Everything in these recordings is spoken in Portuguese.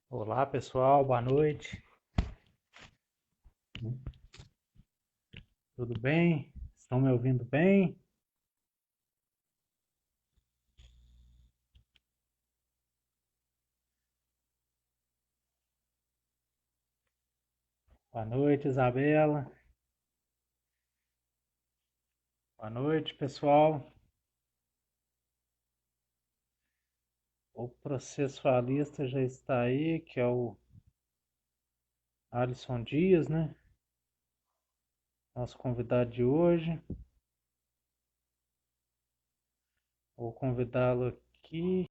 Olá, pessoal, boa noite. Tudo bem? Estão me ouvindo bem? Boa noite, Isabela. Boa noite, pessoal. O processualista já está aí, que é o Alisson Dias, né? Nosso convidado de hoje. Vou convidá-lo aqui.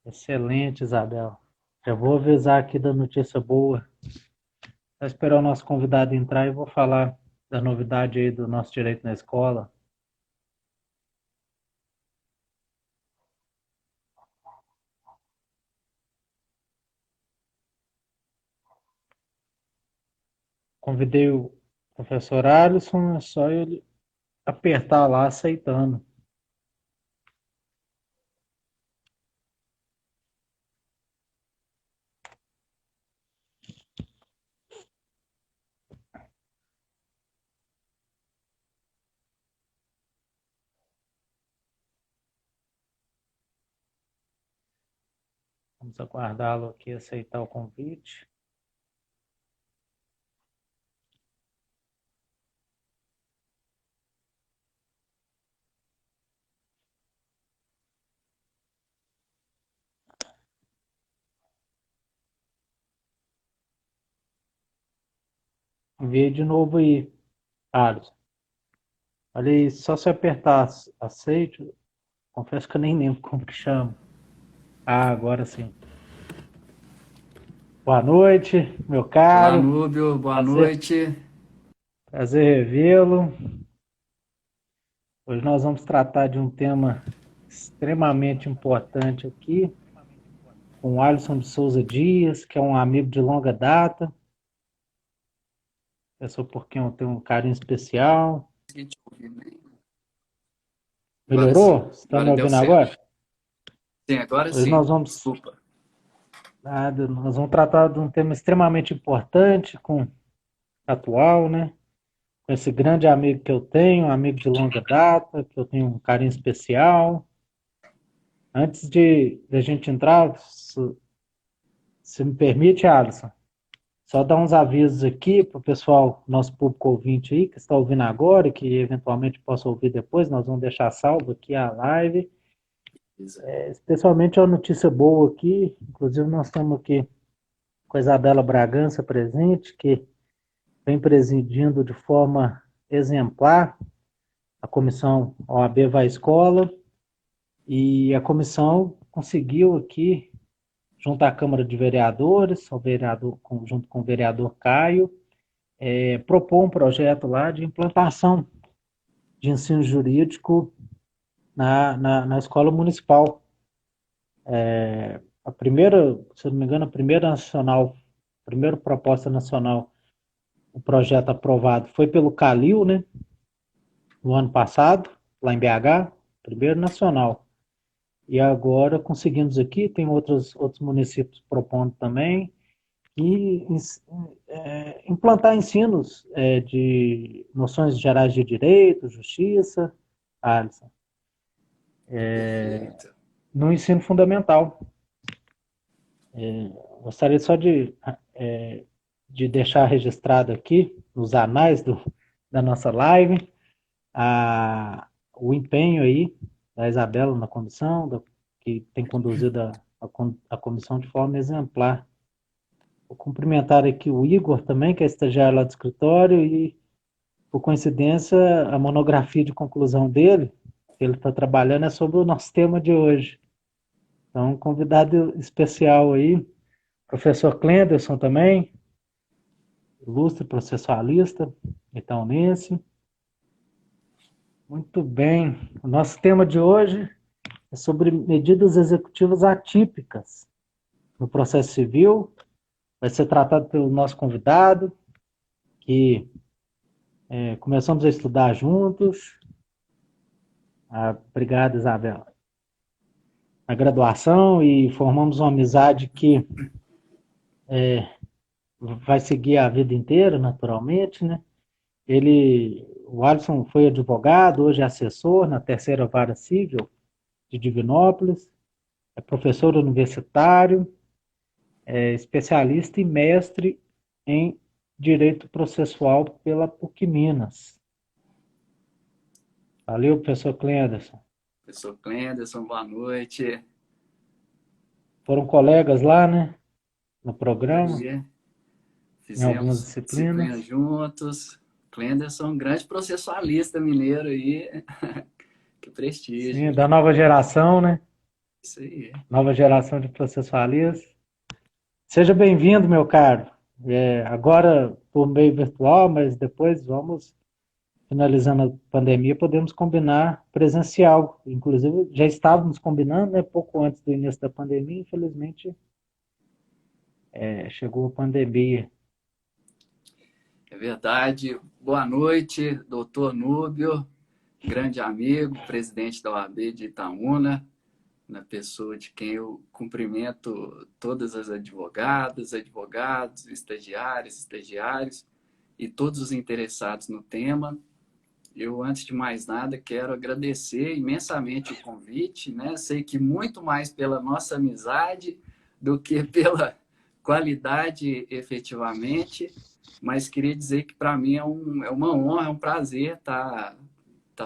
Excelente, Isabela. Já vou avisar aqui da notícia boa. Vou esperar o nosso convidado entrar e vou falar da novidade aí do nosso direito na escola. Convidei o professor Alisson, é só ele apertar lá aceitando. Vamos aguardá-lo aqui aceitar o convite. Enviei de novo aí, Alisson. Olha aí, só se apertar aceite, confesso que eu nem lembro como que chama. Ah, agora sim. Boa noite, meu Olá, caro. Núbio, boa Prazer, noite. prazer revê-lo. Hoje nós vamos tratar de um tema extremamente importante aqui, com o Alisson de Souza Dias, que é um amigo de longa data, pessoa por quem eu tenho um carinho especial. Consegui te ouvir bem. Agora sim, Melhorou? Você está me agora deu ouvindo certo. agora? Sim, agora Hoje nós sim, vamos, desculpa. nós vamos tratar de um tema extremamente importante, atual, né? Com esse grande amigo que eu tenho, um amigo de longa data, que eu tenho um carinho especial. Antes de a gente entrar, se me permite, Alisson, só dar uns avisos aqui para o pessoal, nosso público ouvinte aí, que está ouvindo agora e que eventualmente possa ouvir depois, nós vamos deixar salvo aqui a live. Beleza. Especialmente uma notícia boa aqui, inclusive nós estamos aqui com a Isabela Bragança presente, que vem presidindo de forma exemplar a comissão OAB Vai Escola, e a comissão conseguiu aqui, junto à Câmara de Vereadores, junto com o vereador Caio, propor um projeto lá de implantação de ensino jurídico na escola municipal. A primeira, se não me engano, a primeira nacional, a primeira proposta nacional, o projeto aprovado foi pelo Calil, né, no ano passado, lá em BH, primeiro nacional. E agora conseguimos aqui, tem outros municípios propondo também, e implantar ensinos de noções gerais de direito, justiça, Alisson, Perfeito. no ensino fundamental. Gostaria só de deixar registrado aqui, nos anais da nossa live, o empenho aí da Isabela na comissão, que tem conduzido a comissão de forma exemplar. Vou cumprimentar aqui o Igor também, que é estagiário lá do escritório, e, por coincidência, a monografia de conclusão dele, que ele está trabalhando, é sobre o nosso tema de hoje. Então, um convidado especial aí, professor Clenderson também, ilustre processualista, itaunense. Muito bem. O nosso tema de hoje é sobre medidas executivas atípicas no processo civil. Vai ser tratado pelo nosso convidado, que começamos a estudar juntos, Obrigado, Isabela. Na graduação e formamos uma amizade que vai seguir a vida inteira, naturalmente, né? O Alisson foi advogado, hoje é assessor na Terceira Vara Civil de Divinópolis, é professor universitário, é especialista e mestre em Direito Processual pela PUC Minas. Valeu, professor Clenderson. Professor Clenderson, boa noite. Foram colegas lá, né? No programa, Aí, em algumas fizemos disciplinas disciplinas. juntos. Clenderson, grande processualista mineiro aí. Que Sim, prestígio. da nova geração, né? Isso aí. Nova geração de processualistas. Seja bem-vindo, meu caro. Agora por meio virtual, mas depois vamos, finalizando a pandemia, podemos combinar presencial. Inclusive, já estávamos combinando, né? Pouco antes do início da pandemia, infelizmente, chegou a pandemia. É verdade. Boa noite, doutor Núbio, grande amigo, presidente da OAB de Itaúna, na pessoa de quem eu cumprimento todas as advogadas, advogados, estagiários e todos os interessados no tema. Eu, antes de mais nada, quero agradecer imensamente o convite, né? Sei que muito mais pela nossa amizade do que pela qualidade efetivamente, mas queria dizer que para mim é uma honra, é um prazer estar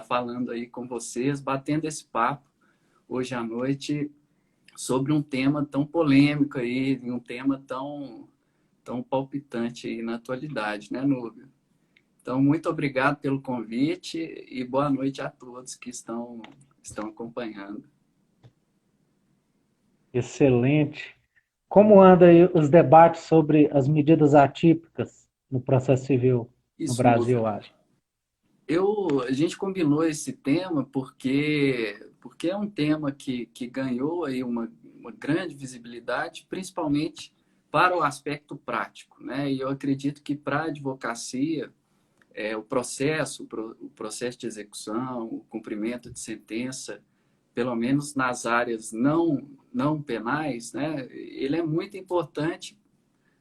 falando aí com vocês, batendo esse papo hoje à noite sobre um tema tão polêmico aí, um tema tão palpitante aí na atualidade, né, Núbio? Então, muito obrigado pelo convite e boa noite a todos que estão acompanhando. Excelente. Como anda aí os debates sobre as medidas atípicas no processo civil no Isso, Brasil, Núbio. acho? A gente combinou esse tema porque é um tema que ganhou aí uma grande visibilidade, principalmente para o aspecto prático, né? E eu acredito que para a advocacia, o processo de execução, o cumprimento de sentença, pelo menos nas áreas não penais, né? Ele é muito importante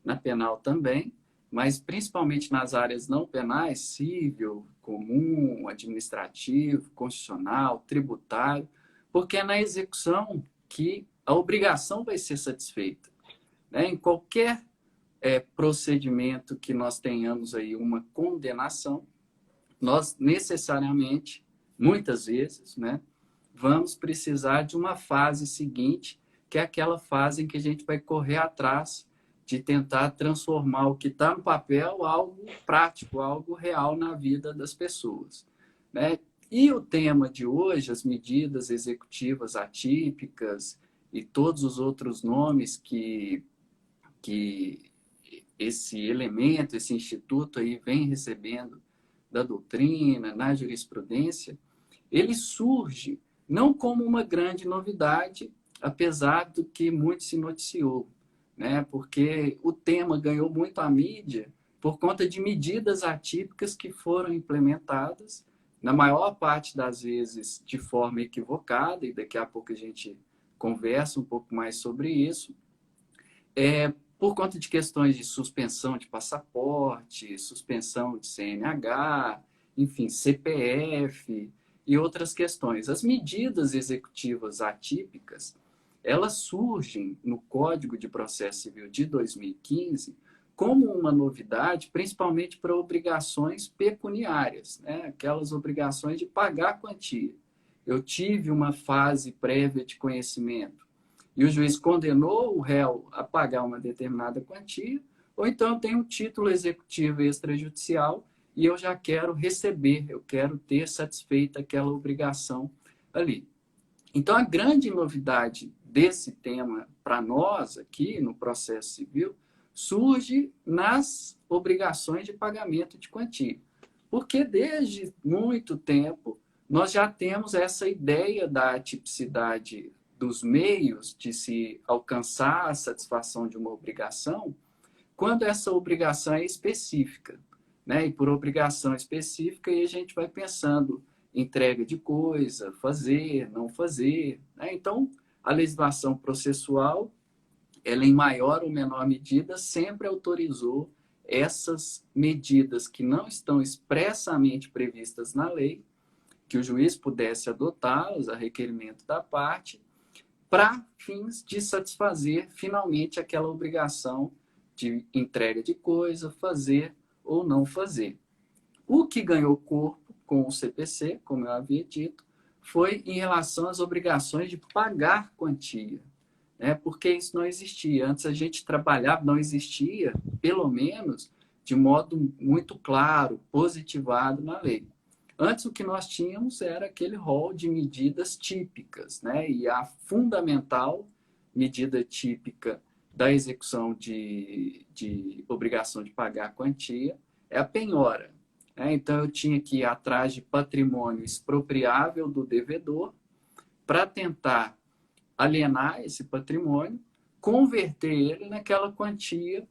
na penal também, mas principalmente nas áreas não penais, civil, comum, administrativo, constitucional, tributário, porque é na execução que a obrigação vai ser satisfeita, né? Em qualquer procedimento que nós tenhamos aí uma condenação, nós necessariamente, muitas vezes, né, vamos precisar de uma fase seguinte, que é aquela fase em que a gente vai correr atrás de tentar transformar o que está no papel algo prático, algo real na vida das pessoas, né? E o tema de hoje, as medidas executivas atípicas e todos os outros nomes que esse elemento, esse instituto aí vem recebendo da doutrina, na jurisprudência, ele surge não como uma grande novidade, apesar do que muito se noticiou, né? Porque o tema ganhou muito a mídia por conta de medidas atípicas que foram implementadas, na maior parte das vezes de forma equivocada, e daqui a pouco a gente conversa um pouco mais sobre isso, por conta de questões de suspensão de passaporte, suspensão de CNH, enfim, CPF e outras questões. As medidas executivas atípicas, elas surgem no Código de Processo Civil de 2015 como uma novidade, principalmente para obrigações pecuniárias, né? Aquelas obrigações de pagar a quantia. Eu tive uma fase prévia de conhecimento e o juiz condenou o réu a pagar uma determinada quantia, ou então eu tenho um título executivo extrajudicial e eu já quero receber, eu quero ter satisfeita aquela obrigação ali. Então, a grande novidade desse tema para nós aqui no processo civil surge nas obrigações de pagamento de quantia. Porque desde muito tempo nós já temos essa ideia da atipicidade dos meios de se alcançar a satisfação de uma obrigação, quando essa obrigação é específica, né? E por obrigação específica, aí a gente vai pensando entrega de coisa, fazer, não fazer, né? Então, a legislação processual, ela em maior ou menor medida sempre autorizou essas medidas que não estão expressamente previstas na lei, que o juiz pudesse adotá-las a requerimento da parte, para fins de satisfazer finalmente aquela obrigação de entrega de coisa, fazer ou não fazer. O que ganhou corpo com o CPC, como eu havia dito, foi em relação às obrigações de pagar quantia, né? Porque isso não existia. Antes a gente trabalhava, não existia, pelo menos de modo muito claro, positivado na lei. Antes o que nós tínhamos era aquele rol de medidas típicas, né? E a fundamental medida típica da execução de obrigação de pagar a quantia é a penhora. Né? Então eu tinha que ir atrás de patrimônio expropriável do devedor para tentar alienar esse patrimônio, converter ele naquela quantia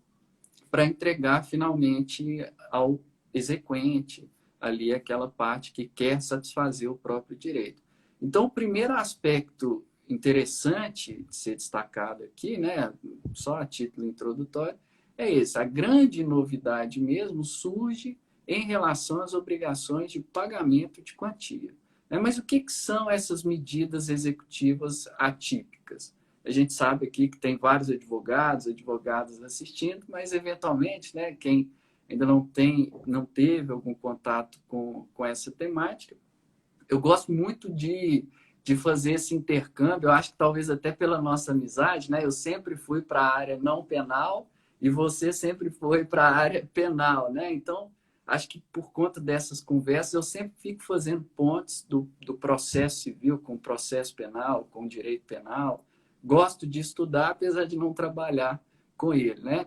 para entregar finalmente ao exequente ali aquela parte que quer satisfazer o próprio direito. Então, o primeiro aspecto interessante de ser destacado aqui, né, só a título introdutório, é esse. A grande novidade mesmo surge em relação às obrigações de pagamento de quantia. Mas o que são essas medidas executivas atípicas? A gente sabe aqui que tem vários advogados assistindo, mas eventualmente, né, quem ainda não teve algum contato com essa temática, eu gosto muito de fazer esse intercâmbio. Eu acho que talvez até pela nossa amizade, né, eu sempre fui para a área não penal e você sempre foi para a área penal, né? Então, acho que por conta dessas conversas, eu sempre fico fazendo pontes do processo civil com o processo penal, com o direito penal. Gosto de estudar, apesar de não trabalhar com ele, né?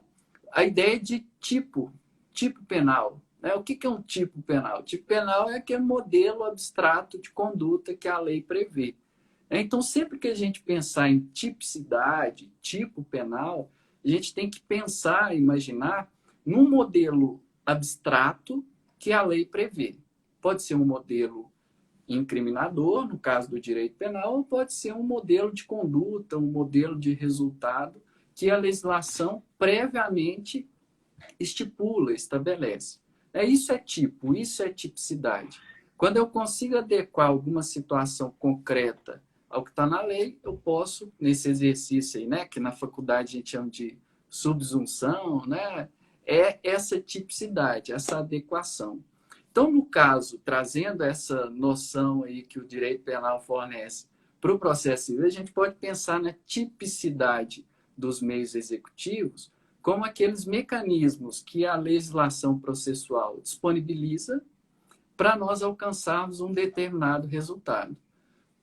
A ideia de tipo penal. Né? O que é um tipo penal? Tipo penal é aquele modelo abstrato de conduta que a lei prevê. Então, sempre que a gente pensar em tipicidade, tipo penal, a gente tem que pensar, imaginar, num modelo abstrato que a lei prevê. Pode ser um modelo incriminador, no caso do direito penal, ou pode ser um modelo de conduta, um modelo de resultado que a legislação previamente estipula, estabelece. Isso é tipo, isso é tipicidade. Quando eu consigo adequar alguma situação concreta ao que está na lei, eu posso, nesse exercício aí, né, que na faculdade a gente chama de subsunção, né, é essa tipicidade, essa adequação. Então, no caso, trazendo essa noção aí que o direito penal fornece para o processo civil, a gente pode pensar na tipicidade dos meios executivos como aqueles mecanismos que a legislação processual disponibiliza para nós alcançarmos um determinado resultado.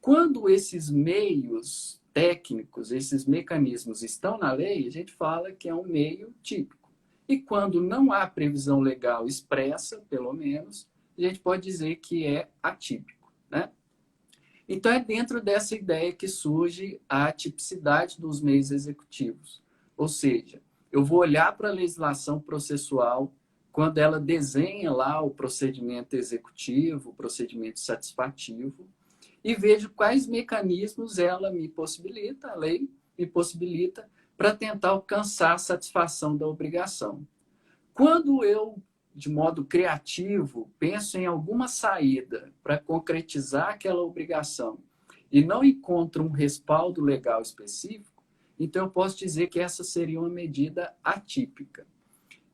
Quando esses meios técnicos, esses mecanismos estão na lei, a gente fala que é um meio típico. E quando não há previsão legal expressa, pelo menos, a gente pode dizer que é atípico, né? Então, é dentro dessa ideia que surge a tipicidade dos meios executivos. Ou seja, eu vou olhar para a legislação processual quando ela desenha lá o procedimento executivo, o procedimento satisfativo, e vejo quais mecanismos ela me possibilita, a lei me possibilita, para tentar alcançar a satisfação da obrigação. Quando eu, de modo criativo, penso em alguma saída para concretizar aquela obrigação e não encontro um respaldo legal específico, então eu posso dizer que essa seria uma medida atípica.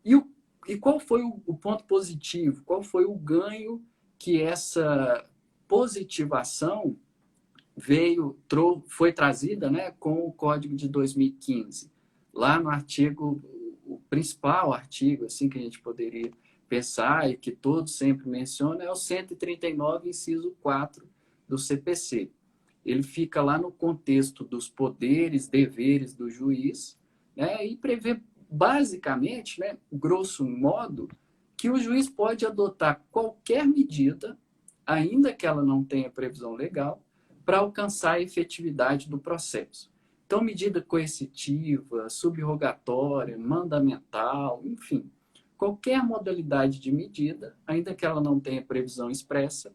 E qual foi o ponto positivo? Qual foi o ganho que essa positivação foi trazida, né, com o Código de 2015? Lá no artigo, o principal artigo assim, que a gente poderia pensar e que todos sempre mencionam é o 139, inciso 4 do CPC. Ele fica lá no contexto dos poderes, deveres do juiz, né, e prevê basicamente, né, grosso modo, que o juiz pode adotar qualquer medida, ainda que ela não tenha previsão legal, para alcançar a efetividade do processo. Então, medida coercitiva, subrogatória, mandamental, enfim, qualquer modalidade de medida, ainda que ela não tenha previsão expressa,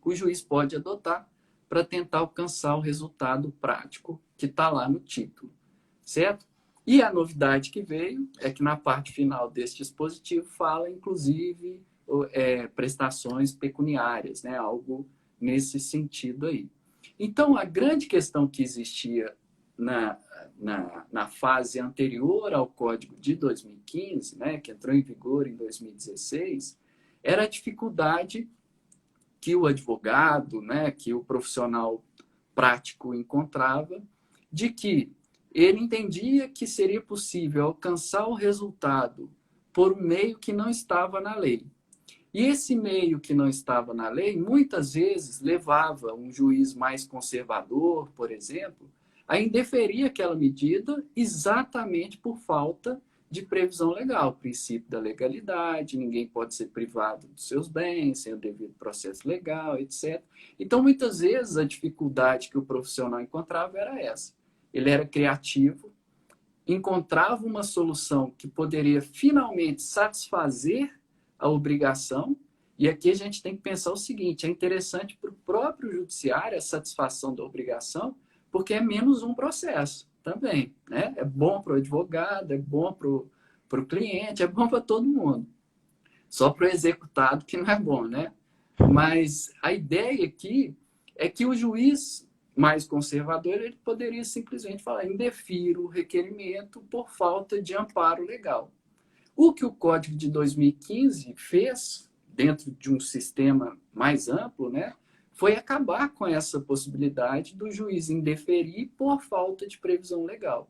o juiz pode adotar para tentar alcançar o resultado prático que está lá no título, certo? E a novidade que veio é que na parte final desse dispositivo fala, inclusive, prestações pecuniárias, né? Algo nesse sentido aí. Então, a grande questão que existia na fase anterior ao Código de 2015, né, que entrou em vigor em 2016, era a dificuldade que o advogado, né, que o profissional prático encontrava, de que ele entendia que seria possível alcançar o resultado por um meio que não estava na lei. E esse meio que não estava na lei, muitas vezes levava um juiz mais conservador, por exemplo, a indeferir aquela medida exatamente por falta de previsão legal, o princípio da legalidade, ninguém pode ser privado dos seus bens, sem o devido processo legal, etc. Então, muitas vezes, a dificuldade que o profissional encontrava era essa. Ele era criativo, encontrava uma solução que poderia finalmente satisfazer a obrigação, e aqui a gente tem que pensar o seguinte, é interessante para o próprio judiciário a satisfação da obrigação, porque é menos um processo também, né? É bom para o advogado, é bom para o cliente, é bom para todo mundo. Só para o executado que não é bom, né? Mas a ideia aqui é que o juiz mais conservador ele poderia simplesmente falar indefiro o requerimento por falta de amparo legal. O que o Código de 2015 fez, dentro de um sistema mais amplo, né, foi acabar com essa possibilidade do juiz indeferir por falta de previsão legal.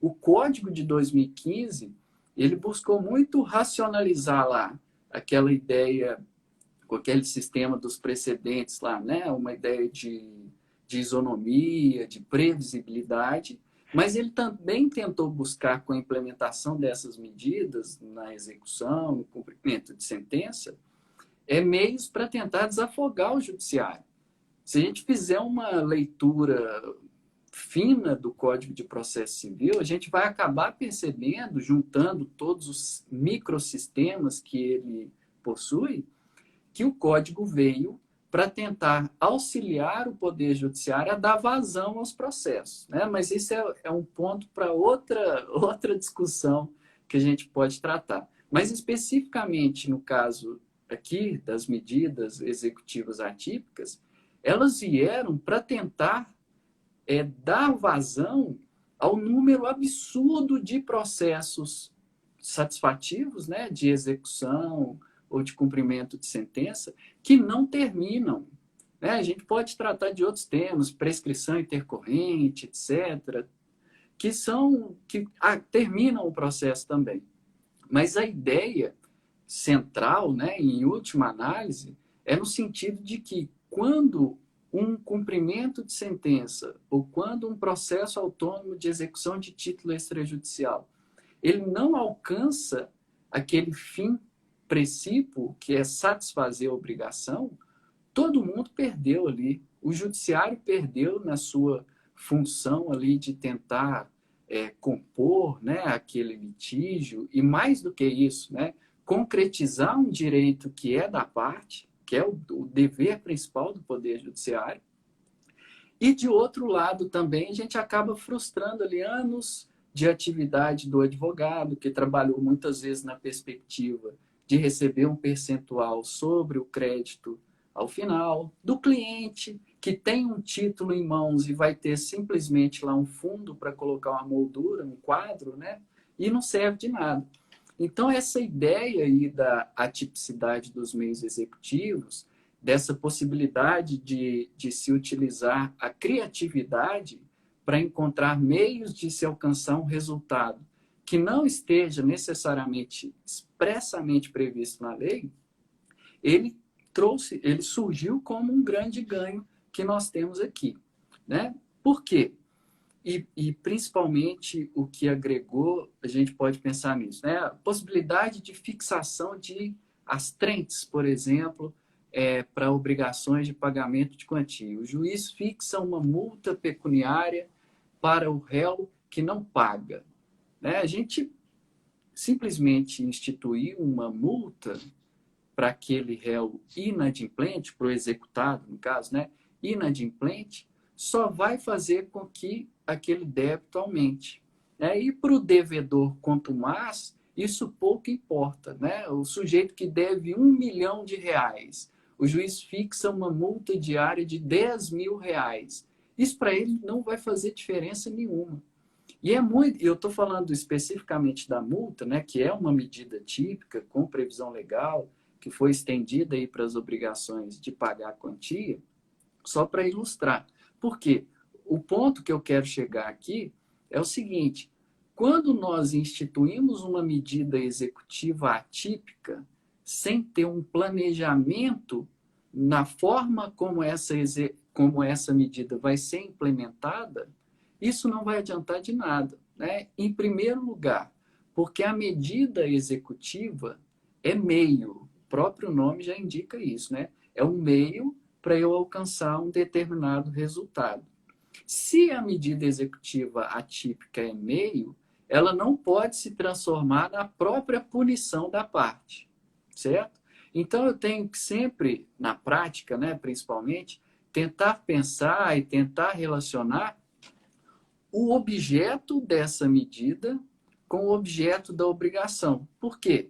O Código de 2015, ele buscou muito racionalizar lá aquela ideia, com aquele sistema dos precedentes lá, né, uma ideia de isonomia, de previsibilidade, mas ele também tentou buscar, com a implementação dessas medidas na execução, no cumprimento de sentença, meios para tentar desafogar o judiciário. Se a gente fizer uma leitura fina do Código de Processo Civil, a gente vai acabar percebendo, juntando todos os microsistemas que ele possui, que o Código veio para tentar auxiliar o Poder Judiciário a dar vazão aos processos, né? Mas isso é um ponto para outra discussão que a gente pode tratar. Mas especificamente no caso aqui das medidas executivas atípicas, elas vieram para tentar dar vazão ao número absurdo de processos satisfativos, né, de execução ou de cumprimento de sentença, que não terminam. Né? A gente pode tratar de outros temas, prescrição intercorrente, etc., que terminam o processo também. Mas a ideia central, né, em última análise, é no sentido de que quando um cumprimento de sentença ou quando um processo autônomo de execução de título extrajudicial ele não alcança aquele fim precípio, que é satisfazer a obrigação, todo mundo perdeu ali. O judiciário perdeu na sua função ali de tentar compor, né, aquele litígio, e mais do que isso, né, concretizar um direito que é da parte, que é o dever principal do Poder Judiciário. E, de outro lado, também, a gente acaba frustrando ali anos de atividade do advogado, que trabalhou muitas vezes na perspectiva de receber um percentual sobre o crédito ao final, do cliente, que tem um título em mãos e vai ter simplesmente lá um fundo para colocar uma moldura, um quadro, né? E não serve de nada. Então, essa ideia aí da atipicidade dos meios executivos, dessa possibilidade de se utilizar a criatividade para encontrar meios de se alcançar um resultado que não esteja necessariamente expressamente previsto na lei, ele surgiu como um grande ganho que nós temos aqui, né? Por quê? E principalmente o que agregou, a gente pode pensar nisso, né? A possibilidade de fixação de astrentes, por exemplo, para obrigações de pagamento de quantia. O juiz fixa uma multa pecuniária para o réu que não paga. Né? A gente simplesmente instituir uma multa para aquele réu inadimplente, para o executado, no caso, né, inadimplente, só vai fazer com que aquele débito aumente. Né? E para o devedor, quanto mais, isso pouco importa. Né? O sujeito que deve R$ 1 milhão, o juiz fixa uma multa diária de R$ 10.000. Isso para ele não vai fazer diferença nenhuma. E é muito, eu estou falando especificamente da multa, né, que é uma medida típica, com previsão legal, que foi estendida aí para as obrigações de pagar a quantia, só para ilustrar. Por quê? O ponto que eu quero chegar aqui é o seguinte: quando nós instituímos uma medida executiva atípica, sem ter um planejamento na forma como essa medida vai ser implementada, isso não vai adiantar de nada. Né? Em primeiro lugar, porque a medida executiva é meio, o próprio nome já indica isso, né? É um meio para eu alcançar um determinado resultado. Se a medida executiva atípica é meio, ela não pode se transformar na própria punição da parte, certo? Então, eu tenho que sempre, na prática, né, principalmente, tentar pensar e tentar relacionar o objeto dessa medida com o objeto da obrigação. Por quê?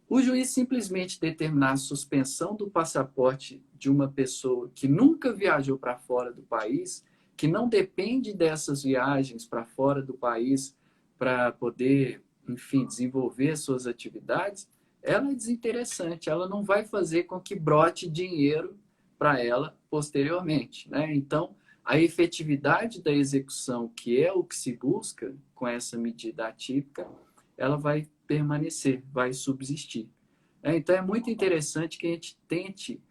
O juiz simplesmente determinar a suspensão do passaporte de uma pessoa que nunca viajou para fora do país, que não depende dessas viagens para fora do país para poder, enfim, desenvolver suas atividades, ela é desinteressante. Ela não vai fazer com que brote dinheiro para ela posteriormente. Né? Então, a efetividade da execução, que é o que se busca com essa medida atípica, ela vai permanecer, vai subsistir. Então, é muito interessante que a gente tente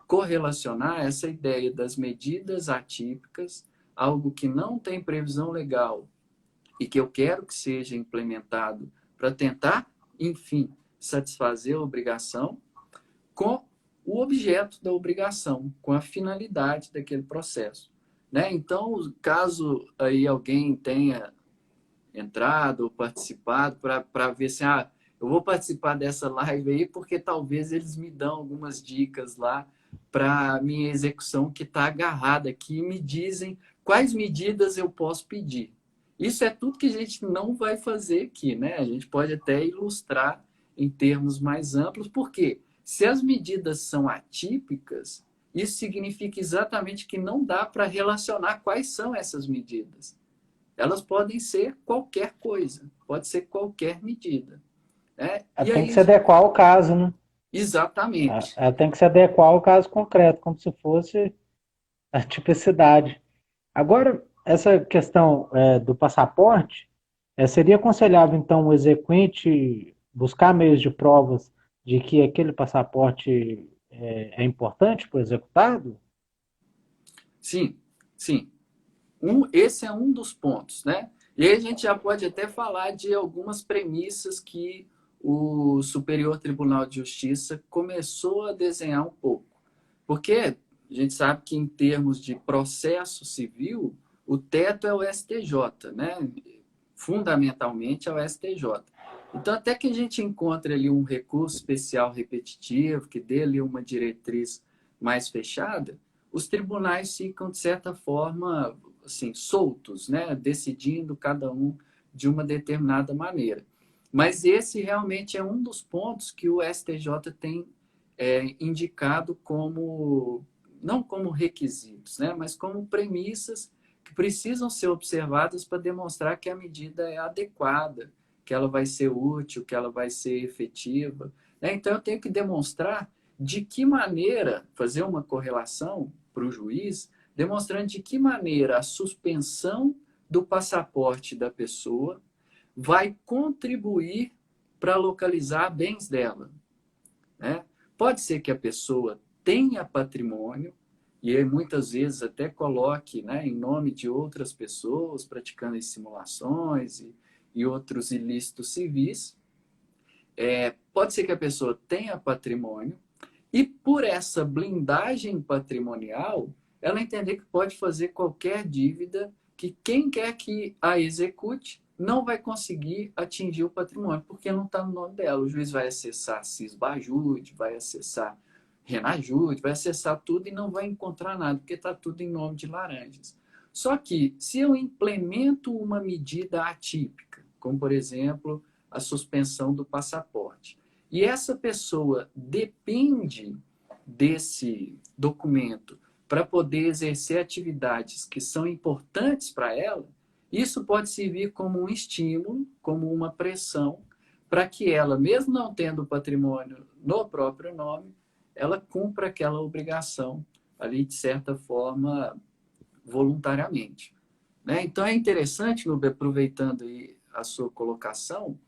correlacionar essa ideia das medidas atípicas, algo que não tem previsão legal e que eu quero que seja implementado para tentar, enfim, satisfazer a obrigação, com o objeto da obrigação, com a finalidade daquele processo. Né? Então, caso aí alguém tenha entrado ou participado para ver se eu vou participar dessa live aí porque talvez eles me dão algumas dicas lá para minha execução que está agarrada aqui e me dizem quais medidas eu posso pedir. Isso é tudo que a gente não vai fazer aqui, né? A gente pode até ilustrar em termos mais amplos, porque se as medidas são atípicas, isso significa exatamente que não dá para relacionar quais são essas medidas. Elas podem ser qualquer coisa, pode ser qualquer medida. Né? E Tem que aí, se adequar ao caso, né? exatamente. Ela tem que se adequar ao caso concreto, como se fosse a tipicidade. Agora, essa questão do passaporte, seria aconselhável, então, o exequente buscar meios de provas de que aquele passaporte é importante para o executado? Sim, sim. Esse é um dos pontos, né? E aí a gente já pode até falar de algumas premissas que o Superior Tribunal de Justiça começou a desenhar um pouco. Porque a gente sabe que em termos de processo civil, o teto é o STJ, né? Fundamentalmente é o STJ. Então, até que a gente encontre ali um recurso especial repetitivo, que dê ali uma diretriz mais fechada, os tribunais ficam, de certa forma, assim, soltos, né? Decidindo cada um de uma determinada maneira. Mas esse realmente é um dos pontos que o STJ tem indicado como, não como requisitos, né? Mas como premissas que precisam ser observadas para demonstrar que a medida é adequada, que ela vai ser útil, que ela vai ser efetiva. Né? Então, eu tenho que demonstrar de que maneira, fazer uma correlação para o juiz, demonstrando de que maneira a suspensão do passaporte da pessoa vai contribuir para localizar bens dela. Né? Pode ser que a pessoa tenha patrimônio, e aí muitas vezes até coloque, né, em nome de outras pessoas, praticando simulações e outros ilícitos civis. Pode ser que a pessoa tenha patrimônio, e por essa blindagem patrimonial, ela entender que pode fazer qualquer dívida que quem quer que a execute não vai conseguir atingir o patrimônio, porque não está no nome dela. O juiz vai acessar Cisbajude, vai acessar Renajude, vai acessar tudo e não vai encontrar nada, porque está tudo em nome de Laranjas. Só que, se eu implemento uma medida atípica, como, por exemplo, a suspensão do passaporte, e essa pessoa depende desse documento para poder exercer atividades que são importantes para ela, isso pode servir como um estímulo, como uma pressão, para que ela, mesmo não tendo patrimônio no próprio nome, ela cumpra aquela obrigação ali, de certa forma, voluntariamente. Né? Então, é interessante, Nube, aproveitando aí a sua colocação,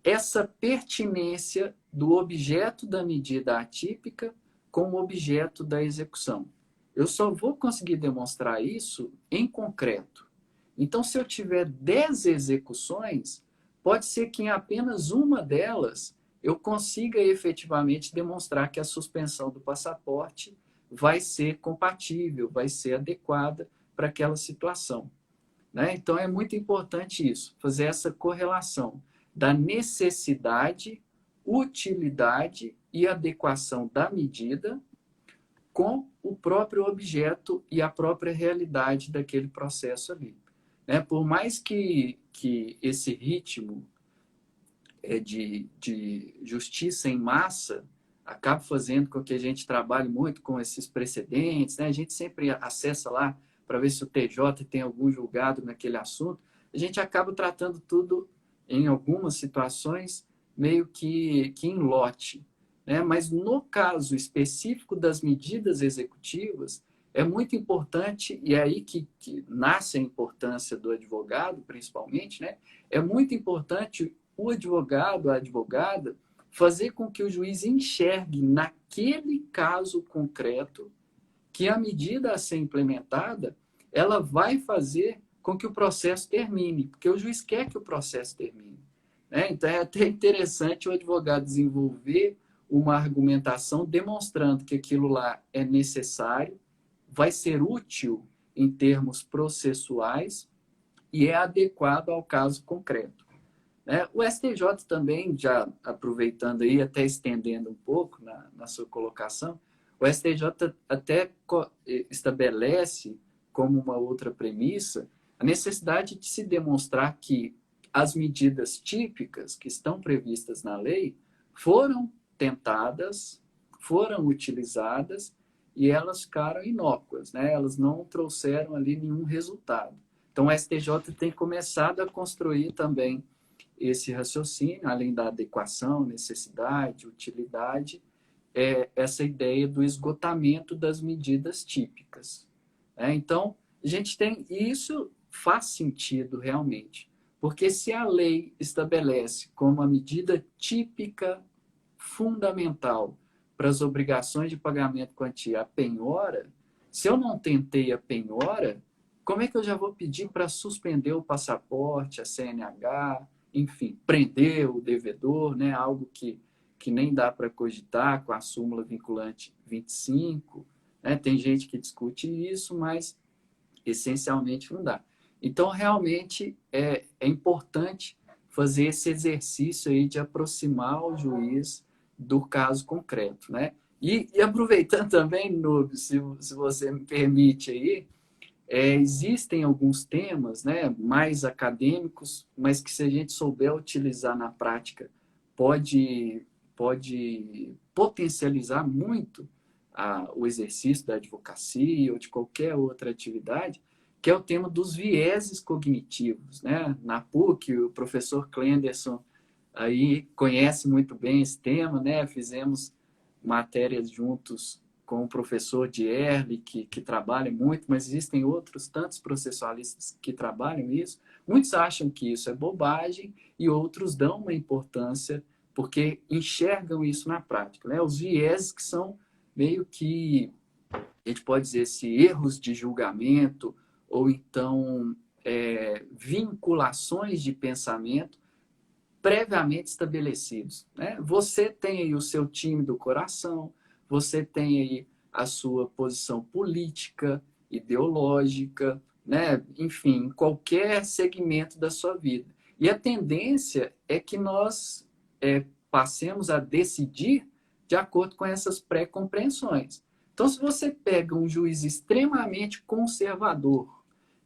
essa pertinência do objeto da medida atípica com o objeto da execução. Eu só vou conseguir demonstrar isso em concreto. Então, se eu tiver 10 execuções, pode ser que em apenas uma delas eu consiga efetivamente demonstrar que a suspensão do passaporte vai ser compatível, vai ser adequada para aquela situação. Né? Então, é muito importante isso, fazer essa correlação da necessidade, utilidade e adequação da medida com o próprio objeto e a própria realidade daquele processo ali. Né? Por mais que esse ritmo de justiça em massa acabe fazendo com que a gente trabalhe muito com esses precedentes, né? A gente sempre acessa lá para ver se o TJ tem algum julgado naquele assunto, a gente acaba tratando tudo, em algumas situações, meio que em lote. Né? Mas no caso específico das medidas executivas, é muito importante, e é aí que nasce a importância do advogado, principalmente, né? É muito importante o advogado, a advogada, fazer com que o juiz enxergue naquele caso concreto que a medida a ser implementada, ela vai fazer com que o processo termine, porque o juiz quer que o processo termine. Né? Então, é até interessante o advogado desenvolver uma argumentação demonstrando que aquilo lá é necessário, vai ser útil em termos processuais e é adequado ao caso concreto. Né? O STJ também, já aproveitando aí, até estendendo um pouco na sua colocação, o STJ até estabelece como uma outra premissa a necessidade de se demonstrar que as medidas típicas que estão previstas na lei foram tentadas, foram utilizadas e elas ficaram inócuas, né? Elas não trouxeram ali nenhum resultado. Então, o STJ tem começado a construir também esse raciocínio, além da adequação, necessidade, utilidade, essa ideia do esgotamento das medidas típicas. Então, a gente tem isso, faz sentido realmente, porque se a lei estabelece como a medida típica fundamental para as obrigações de pagamento quantia a penhora, se eu não tentei a penhora, como é que eu já vou pedir para suspender o passaporte, a CNH, enfim, prender o devedor, né? Algo que nem dá para cogitar com a súmula vinculante 25, né? Tem gente que discute isso, mas essencialmente não dá. Então, realmente, é importante fazer esse exercício aí de aproximar o juiz do caso concreto, né? E aproveitando também, Nube, se você me permite aí, existem alguns temas, né, mais acadêmicos, mas que se a gente souber utilizar na prática, pode potencializar muito o exercício da advocacia ou de qualquer outra atividade, que é o tema dos vieses cognitivos. Né? Na PUC, o professor Clenderson aí conhece muito bem esse tema, né? Fizemos matérias juntos com o professor Dierle, que trabalha muito, mas existem outros tantos processualistas que trabalham isso. Muitos acham que isso é bobagem e outros dão uma importância porque enxergam isso na prática. Né? Os vieses que são meio que, a gente pode dizer, se erros de julgamento ou então vinculações de pensamento previamente estabelecidos. Né? Você tem aí o seu time do coração, você tem aí a sua posição política, ideológica, né? Enfim, em qualquer segmento da sua vida. E a tendência é que nós passemos a decidir de acordo com essas pré-compreensões. Então, se você pega um juiz extremamente conservador,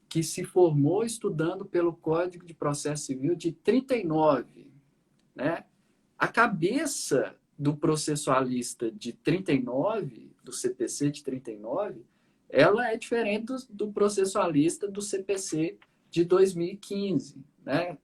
que se formou estudando pelo Código de Processo Civil de 39, né? A cabeça do processualista de 39, do CPC de 39, ela é diferente do processualista do CPC de 2015, né?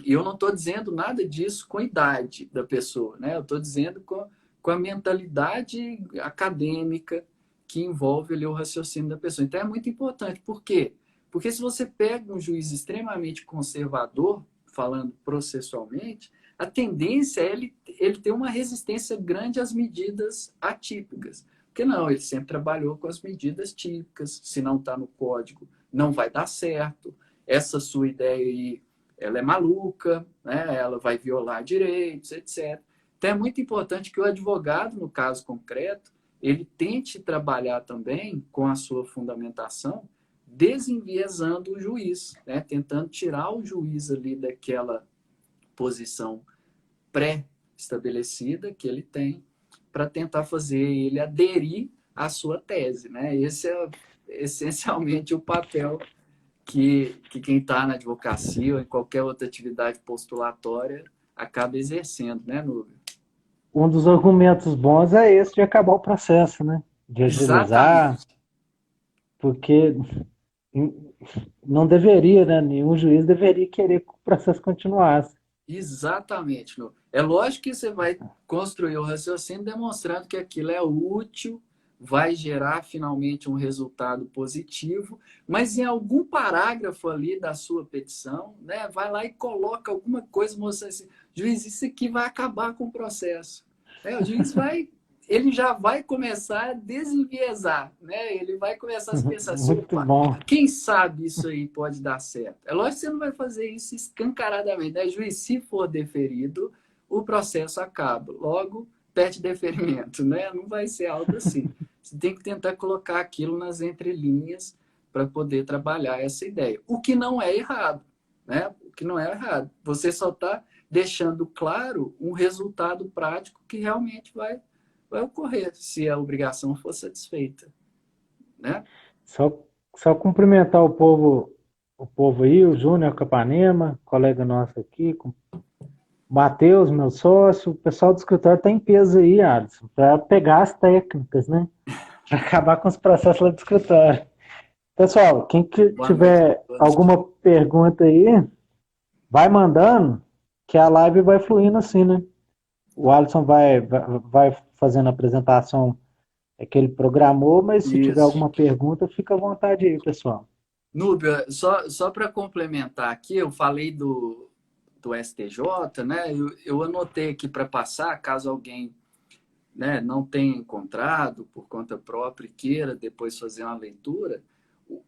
E eu não estou dizendo nada disso com a idade da pessoa, né? Eu estou dizendo com a mentalidade acadêmica que envolve ali o raciocínio da pessoa. Então é muito importante. Por quê? Porque se você pega um juiz extremamente conservador, falando processualmente, a tendência é ele ter uma resistência grande às medidas atípicas. Porque não, ele sempre trabalhou com as medidas típicas. Se não está no código, não vai dar certo. Essa sua ideia aí, ela é maluca, né? Ela vai violar direitos, etc. Então, é muito importante que o advogado, no caso concreto, ele tente trabalhar também com a sua fundamentação, desenviesando o juiz, né? Tentando tirar o juiz ali daquela posição pré-estabelecida que ele tem, para tentar fazer ele aderir à sua tese, né? Esse é essencialmente o papel que quem está na advocacia ou em qualquer outra atividade postulatória acaba exercendo, né, Núbio? Um dos argumentos bons é esse de acabar o processo, né? De agilizar, Exatamente, porque não deveria, né? Nenhum juiz deveria querer que o processo continuasse. exatamente. Núbio. É lógico que você vai construir o raciocínio demonstrando que aquilo é útil, vai gerar finalmente um resultado positivo, mas em algum parágrafo ali da sua petição, né, vai lá e coloca alguma coisa mostrando assim, juiz, isso aqui vai acabar com o processo. O juiz ele já vai começar a desenviesar, né? Ele vai começar a pensar assim, Muito opa, bom. quem sabe isso aí pode dar certo. É lógico que você não vai fazer isso escancaradamente, né? Juiz, se for deferido, o processo acaba. Logo, pede deferimento, né? Não vai ser algo assim. Você tem que tentar colocar aquilo nas entrelinhas para poder trabalhar essa ideia. O que não é errado, né? O que não é errado. Você só está deixando claro um resultado prático que realmente vai ocorrer se a obrigação for satisfeita, né? Só, só cumprimentar o povo aí, o Júnior Capanema, colega nosso aqui, com Matheus, meu sócio, o pessoal do escritório está em peso aí, Alisson, para pegar as técnicas, né? Para acabar com os processos lá do escritório. Pessoal, quem que Boa noite a tiver todos. alguma pergunta aí, vai mandando, que a live vai fluindo assim, né? O Alisson vai fazendo a apresentação que ele programou, mas se tiver Isso. alguma pergunta, fica à vontade aí, pessoal. Núbia, só para complementar aqui, eu falei do STJ, né? Eu anotei aqui para passar, caso alguém, né, não tenha encontrado por conta própria e queira depois fazer uma leitura.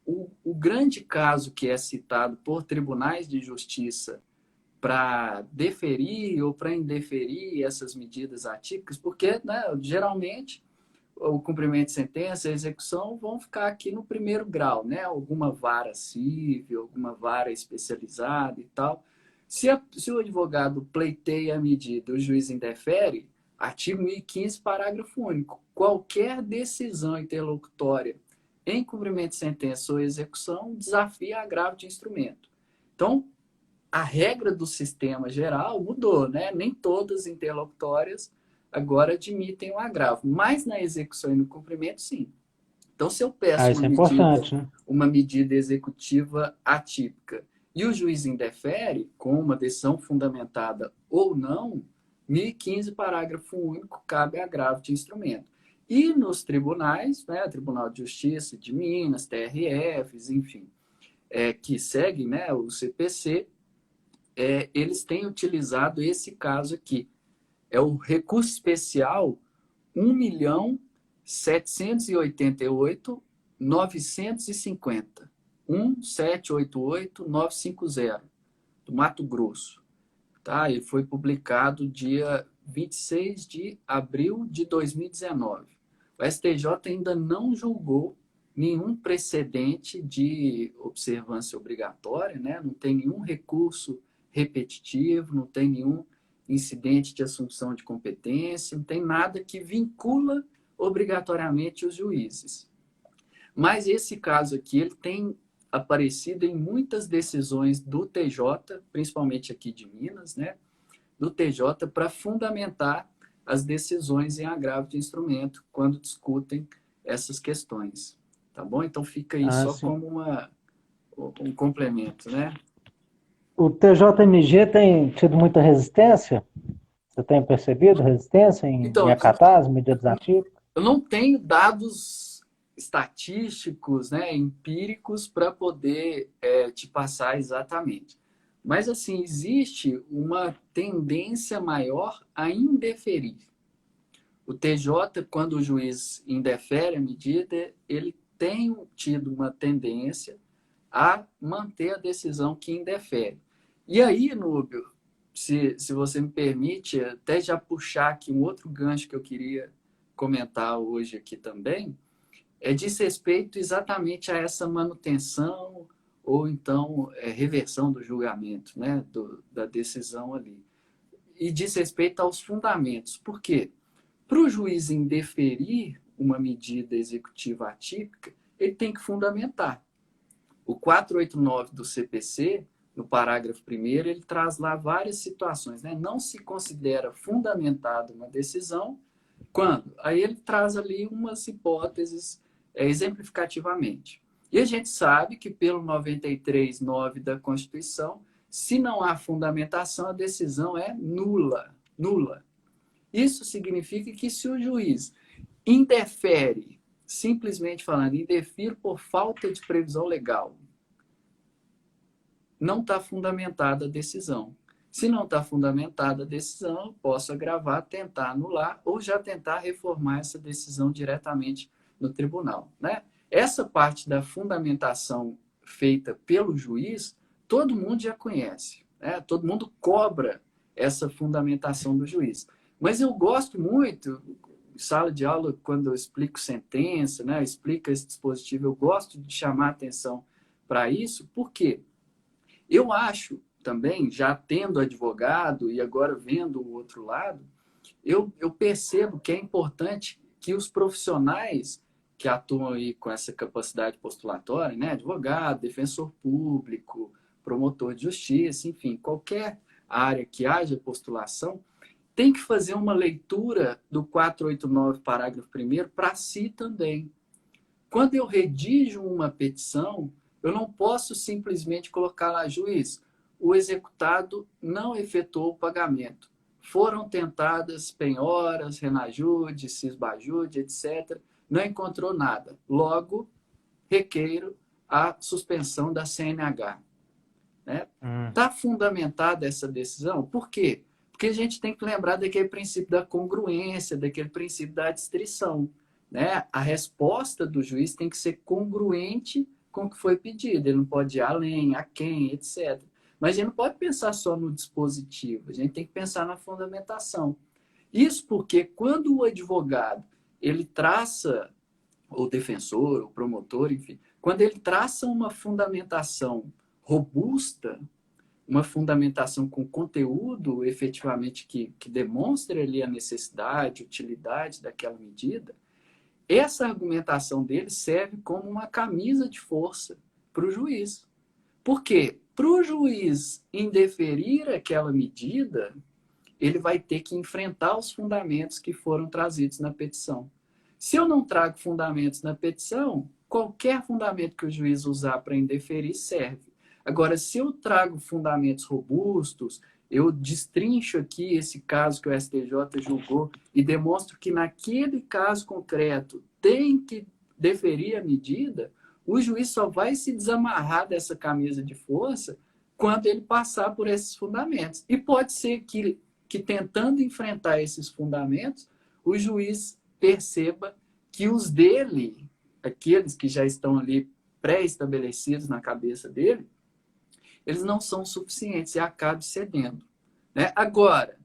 O grande caso que é citado por tribunais de justiça para deferir ou para indeferir essas medidas atípicas, porque, né, geralmente o cumprimento de sentença e a execução vão ficar aqui no primeiro grau, né? Alguma vara civil, alguma vara especializada e tal. Se o advogado pleiteia a medida, o juiz indefere, artigo 1015, parágrafo único. Qualquer decisão interlocutória em cumprimento de sentença ou execução desafia agravo de instrumento. Então, a regra do sistema geral mudou, né? Nem todas as interlocutórias agora admitem o agravo, mas na execução e no cumprimento, sim. Então, se eu Ah, peço isso é importante, né? uma medida executiva atípica e o juiz indefere com uma decisão fundamentada ou não, 1015, parágrafo único, cabe agravo de instrumento. E nos tribunais, né, Tribunal de Justiça de Minas, TRFs, enfim, que seguem, né, o CPC, eles têm utilizado esse caso aqui. É o recurso especial 1.788.950. 1.788.950, do Mato Grosso. Tá? Ele foi publicado dia 26 de abril de 2019. O STJ ainda não julgou, nenhum precedente de observância obrigatória, né? Não tem nenhum recurso repetitivo, não tem nenhum incidente de assunção de competência, não tem nada que vincula obrigatoriamente os juízes. Mas esse caso aqui, ele tem aparecido em muitas decisões do TJ, principalmente aqui de Minas, né? Do TJ, para fundamentar as decisões em agravo de instrumento quando discutem essas questões. Tá bom? Então fica aí só sim. como um complemento, né? O TJMG tem tido muita resistência? Você tem percebido resistência em Então, acatar as medidas ativas? eu não tenho dados estatísticos, né, empíricos, para poder te passar exatamente. Mas, assim, existe uma tendência maior a indeferir. O TJ, quando o juiz indefere a medida, ele tem tido uma tendência a manter a decisão que indefere. E aí, Núbio, se você me permite, até já puxar aqui um outro gancho que eu queria comentar hoje aqui também, diz respeito exatamente a essa manutenção ou então reversão do julgamento, né, da decisão ali. E diz respeito aos fundamentos. Por quê? Para o juiz indeferir uma medida executiva atípica, ele tem que fundamentar. O 489 do CPC, no parágrafo 1º, ele traz lá várias situações, né? Não se considera fundamentada uma decisão quando? Aí ele traz ali umas hipóteses exemplificativamente. E a gente sabe que pelo 93.9 da Constituição, se não há fundamentação, a decisão é nula. Nula. Isso significa que se o juiz indefere, simplesmente falando, indefere por falta de previsão legal, não está fundamentada a decisão. Se não está fundamentada a decisão, eu posso agravar, tentar anular ou já tentar reformar essa decisão diretamente no tribunal, né? Essa parte da fundamentação feita pelo juiz, todo mundo já conhece, né? Todo mundo cobra essa fundamentação do juiz. Mas eu gosto muito, em sala de aula, quando eu explico sentença, né? Explico esse dispositivo, eu gosto de chamar atenção para isso, por quê? Eu acho também, já tendo advogado e agora vendo o outro lado, eu percebo que é importante que os profissionais que atuam aí com essa capacidade postulatória, né, advogado, defensor público, promotor de justiça, enfim, qualquer área que haja postulação, tem que fazer uma leitura do 489, parágrafo 1º, para si também. Quando eu redijo uma petição, eu não posso simplesmente colocar lá, juiz, o executado não efetuou o pagamento. Foram tentadas penhoras, renajude, cisbajude, etc. Não encontrou nada. Logo, requeiro a suspensão da CNH. Né? Está fundamentada essa decisão? Por quê? Porque a gente tem que lembrar daquele princípio da congruência, daquele princípio da adstrição. Né? A resposta do juiz tem que ser congruente com o que foi pedido. Ele não pode ir além, a quem, etc. Mas a gente não pode pensar só no dispositivo, a gente tem que pensar na fundamentação. Isso porque quando o advogado ele traça, ou defensor, ou promotor, enfim, quando ele traça uma fundamentação robusta, uma fundamentação com conteúdo efetivamente que demonstre ali a necessidade, utilidade daquela medida, essa argumentação dele serve como uma camisa de força para o juiz. Por quê? Para o juiz indeferir aquela medida, ele vai ter que enfrentar os fundamentos que foram trazidos na petição. Se eu não trago fundamentos na petição, qualquer fundamento que o juiz usar para indeferir serve. Agora, se eu trago fundamentos robustos, eu destrincho aqui esse caso que o STJ julgou e demonstro que naquele caso concreto tem que deferir a medida, o juiz só vai se desamarrar dessa camisa de força quando ele passar por esses fundamentos. E pode ser que tentando enfrentar esses fundamentos, o juiz perceba que os dele, aqueles que já estão ali pré-estabelecidos na cabeça dele, eles não são suficientes e acabe cedendo. Né? Agora,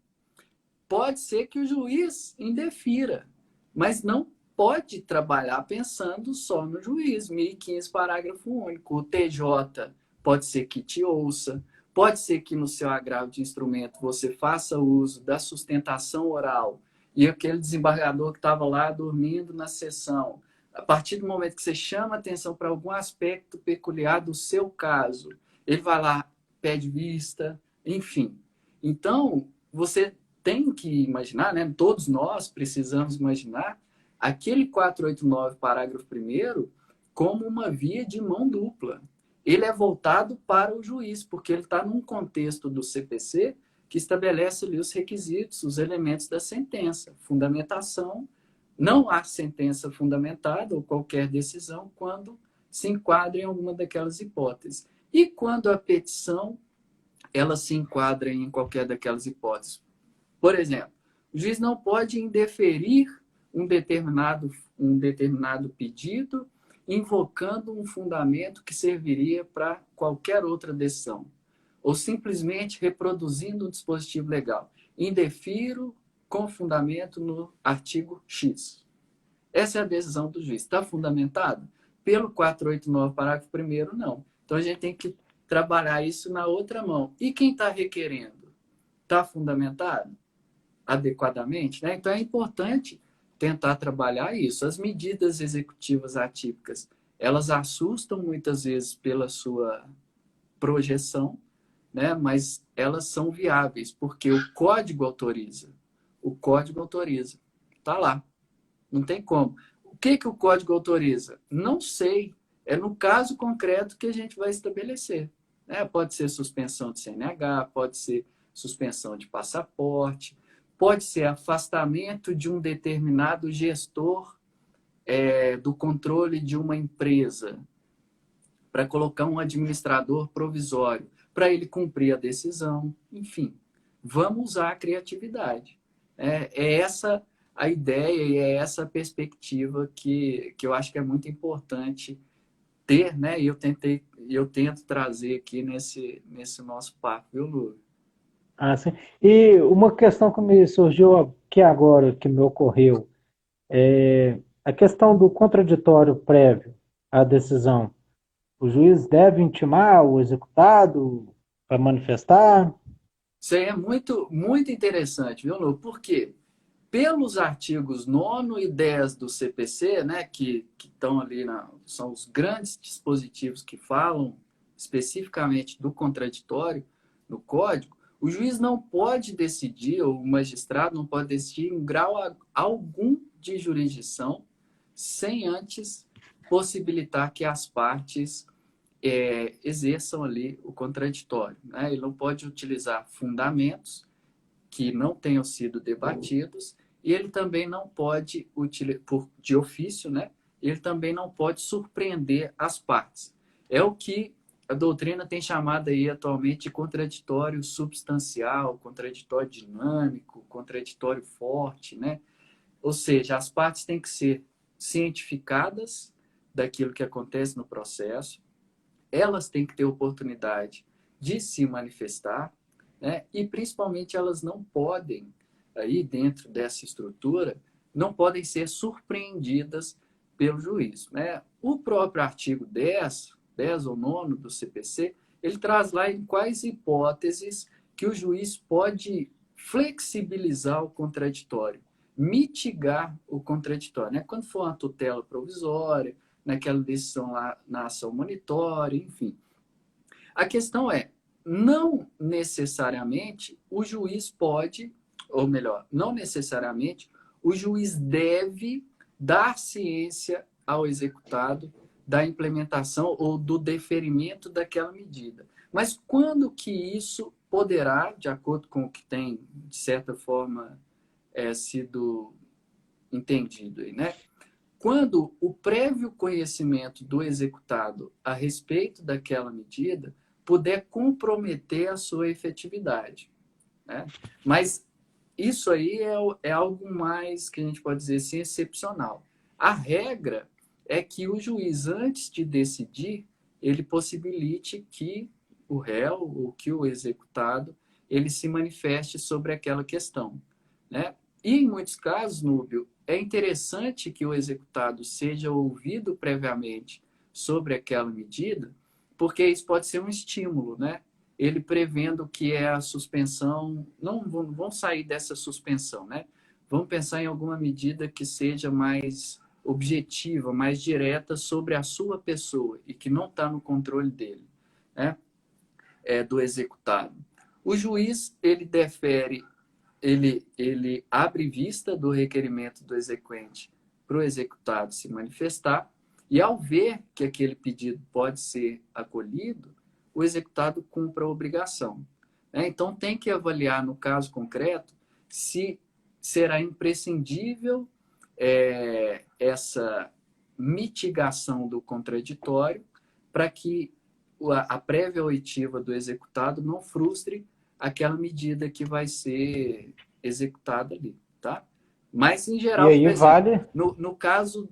pode ser que o juiz indefira, mas não pode trabalhar pensando só no juiz, 1015, parágrafo único. O TJ pode ser que te ouça, pode ser que no seu agravo de instrumento você faça uso da sustentação oral e aquele desembargador que estava lá dormindo na sessão, a partir do momento que você chama atenção para algum aspecto peculiar do seu caso, ele vai lá, pede vista, enfim. Então, você tem que imaginar, né? Todos nós precisamos imaginar aquele 489, parágrafo 1º, como uma via de mão dupla. Ele é voltado para o juiz, porque ele está num contexto do CPC que estabelece ali os requisitos, os elementos da sentença, fundamentação. Não há sentença fundamentada ou qualquer decisão quando se enquadra em alguma daquelas hipóteses. E quando a petição ela se enquadra em qualquer daquelas hipóteses. Por exemplo, o juiz não pode indeferir um determinado pedido invocando um fundamento que serviria para qualquer outra decisão, ou simplesmente reproduzindo um dispositivo legal. Indefiro com fundamento no artigo X. Essa é a decisão do juiz. Está fundamentado? Pelo 489, parágrafo 1º, não. Então, a gente tem que trabalhar isso na outra mão. E quem está requerendo? Está fundamentado adequadamente? Né? Então, é importante tentar trabalhar isso. As medidas executivas atípicas, elas assustam muitas vezes pela sua projeção, né? Mas elas são viáveis, porque o código autoriza. O código autoriza. Está lá. Não tem como. O que o código autoriza? Não sei. É no caso concreto que a gente vai estabelecer. Né? Pode ser suspensão de CNH, pode ser suspensão de passaporte, pode ser afastamento de um determinado gestor do controle de uma empresa para colocar um administrador provisório, para ele cumprir a decisão. Enfim, vamos usar a criatividade. É essa a ideia e é essa a perspectiva que eu acho que é muito importante ter, né? E eu tento trazer aqui nesse nosso papo, viu, Lu? Ah, sim. E uma questão que me surgiu aqui agora, que me ocorreu, é a questão do contraditório prévio à decisão. O juiz deve intimar o executado para manifestar? Isso aí é muito, muito interessante, viu, Lu? Por quê? Pelos artigos 9º e 10 do CPC, né, que estão ali, são os grandes dispositivos que falam especificamente do contraditório no Código, o juiz não pode decidir, ou o magistrado não pode decidir em grau algum de jurisdição sem antes possibilitar que as partes exerçam ali o contraditório. Né? Ele não pode utilizar fundamentos que não tenham sido debatidos e ele também não pode, de ofício, né? Ele também não pode surpreender as partes. É o que a doutrina tem chamado aí atualmente de contraditório substancial, contraditório dinâmico, contraditório forte, né? Ou seja, as partes têm que ser cientificadas daquilo que acontece no processo, elas têm que ter oportunidade de se manifestar, né? E principalmente elas não podem, aí dentro dessa estrutura, não podem ser surpreendidas pelo juiz. Né? O próprio artigo 10 ou 9 do CPC, ele traz lá em quais hipóteses que o juiz pode flexibilizar o contraditório, mitigar o contraditório. Né? Quando for uma tutela provisória, naquela decisão lá na ação monitória, enfim. A questão é, não necessariamente o juiz pode, ou melhor, não necessariamente o juiz deve dar ciência ao executado da implementação ou do deferimento daquela medida. Mas quando que isso poderá, de acordo com o que tem, de certa forma, sido entendido aí, né? Quando o prévio conhecimento do executado a respeito daquela medida puder comprometer a sua efetividade. Né? Mas isso aí é algo mais, que a gente pode dizer assim, excepcional. A regra é que o juiz, antes de decidir, ele possibilite que o réu ou que o executado ele se manifeste sobre aquela questão. Né? E, em muitos casos, Núbio, é interessante que o executado seja ouvido previamente sobre aquela medida, porque isso pode ser um estímulo, né? Ele prevendo que é a suspensão, não vão sair dessa suspensão, né? Vamos pensar em alguma medida que seja mais objetiva, mais direta sobre a sua pessoa e que não está no controle dele, né? Do executado. O juiz, ele defere, ele abre vista do requerimento do exequente para o executado se manifestar, e ao ver que aquele pedido pode ser acolhido, o executado cumpre a obrigação. Então, tem que avaliar, no caso concreto, se será imprescindível essa mitigação do contraditório para que a prévia oitiva do executado não frustre aquela medida que vai ser executada ali, tá? Mas, em E geral, aí por exemplo, vale. no caso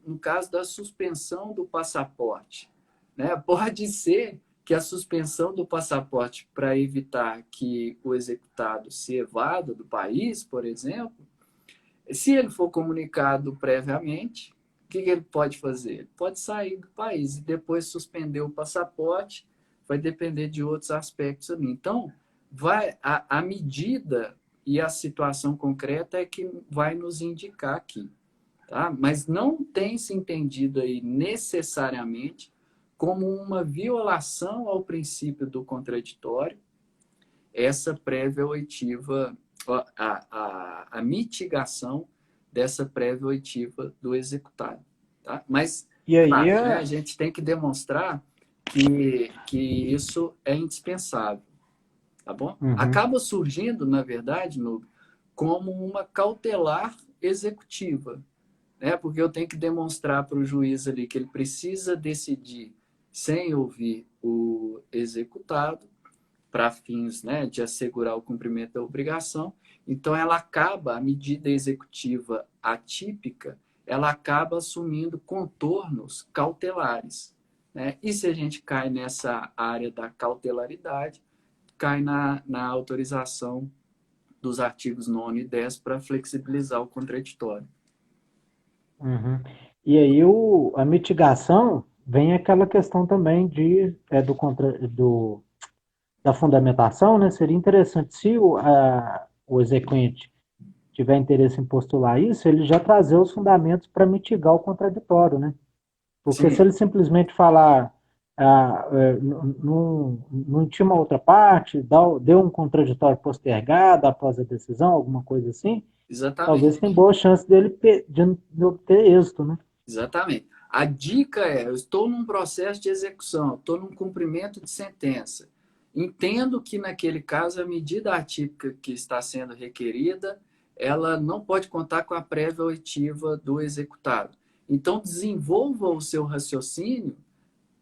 da suspensão do passaporte, né? Pode ser que a suspensão do passaporte para evitar que o executado se evada do país, por exemplo, se ele for comunicado previamente, o que ele pode fazer? Ele pode sair do país e depois suspender o passaporte, vai depender de outros aspectos ali. Então, a medida e a situação concreta é que vai nos indicar aqui. Tá? Mas não tem se entendido aí necessariamente como uma violação ao princípio do contraditório, essa prévia oitiva, a mitigação dessa prévia oitiva do executado. Tá? Mas, E aí, claro, né, a gente tem que demonstrar que isso é indispensável. Tá bom? uhum, Acaba surgindo, na verdade, como uma cautelar executiva, né? Porque eu tenho que demonstrar para o juiz ali que ele precisa decidir sem ouvir o executado, para fins, né, de assegurar o cumprimento da obrigação. Então, a medida executiva atípica, ela acaba assumindo contornos cautelares. Né? E se a gente cai nessa área da cautelaridade, cai na autorização dos artigos 9 e 10 para flexibilizar o contraditório. uhum. E aí a mitigação vem aquela questão também da fundamentação, né? Seria interessante se o exequente tiver interesse em postular isso, ele já trazer os fundamentos para mitigar o contraditório, né? Porque se Sim, ele simplesmente falar, não intima outra parte, deu um contraditório postergado após a decisão, alguma coisa assim, talvez tenha exatamente. boa chance de obter êxito, né? Exatamente. A dica é: eu estou num processo de execução, estou num cumprimento de sentença. Entendo que, naquele caso, a medida atípica que está sendo requerida, ela não pode contar com a prévia oitiva do executado. Então, desenvolva o seu raciocínio,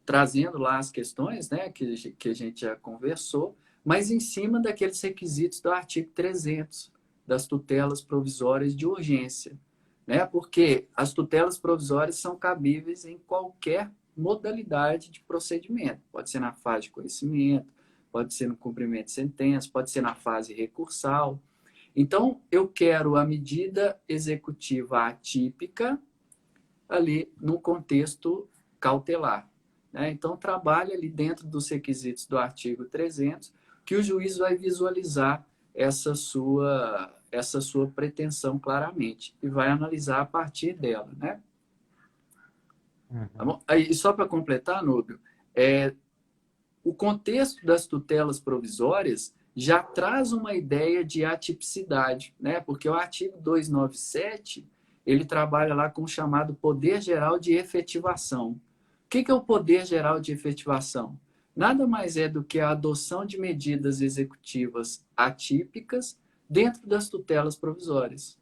trazendo lá as questões, né, que a gente já conversou, mas em cima daqueles requisitos do artigo 300, das tutelas provisórias de urgência, né? Porque as tutelas provisórias são cabíveis em qualquer modalidade de procedimento. Pode ser na fase de conhecimento, pode ser no cumprimento de sentença, pode ser na fase recursal. Então, eu quero a medida executiva atípica ali no contexto cautelar. Né? Então, trabalha ali dentro dos requisitos do artigo 300, que o juiz vai visualizar essa sua pretensão claramente e vai analisar a partir dela. Né? Tá Uhum. bom? Aí, só para completar, Núbio, o contexto das tutelas provisórias já traz uma ideia de atipicidade, né? Porque o artigo 297 ele trabalha lá com o chamado poder geral de efetivação. O que é o poder geral de efetivação? Nada mais é do que a adoção de medidas executivas atípicas dentro das tutelas provisórias.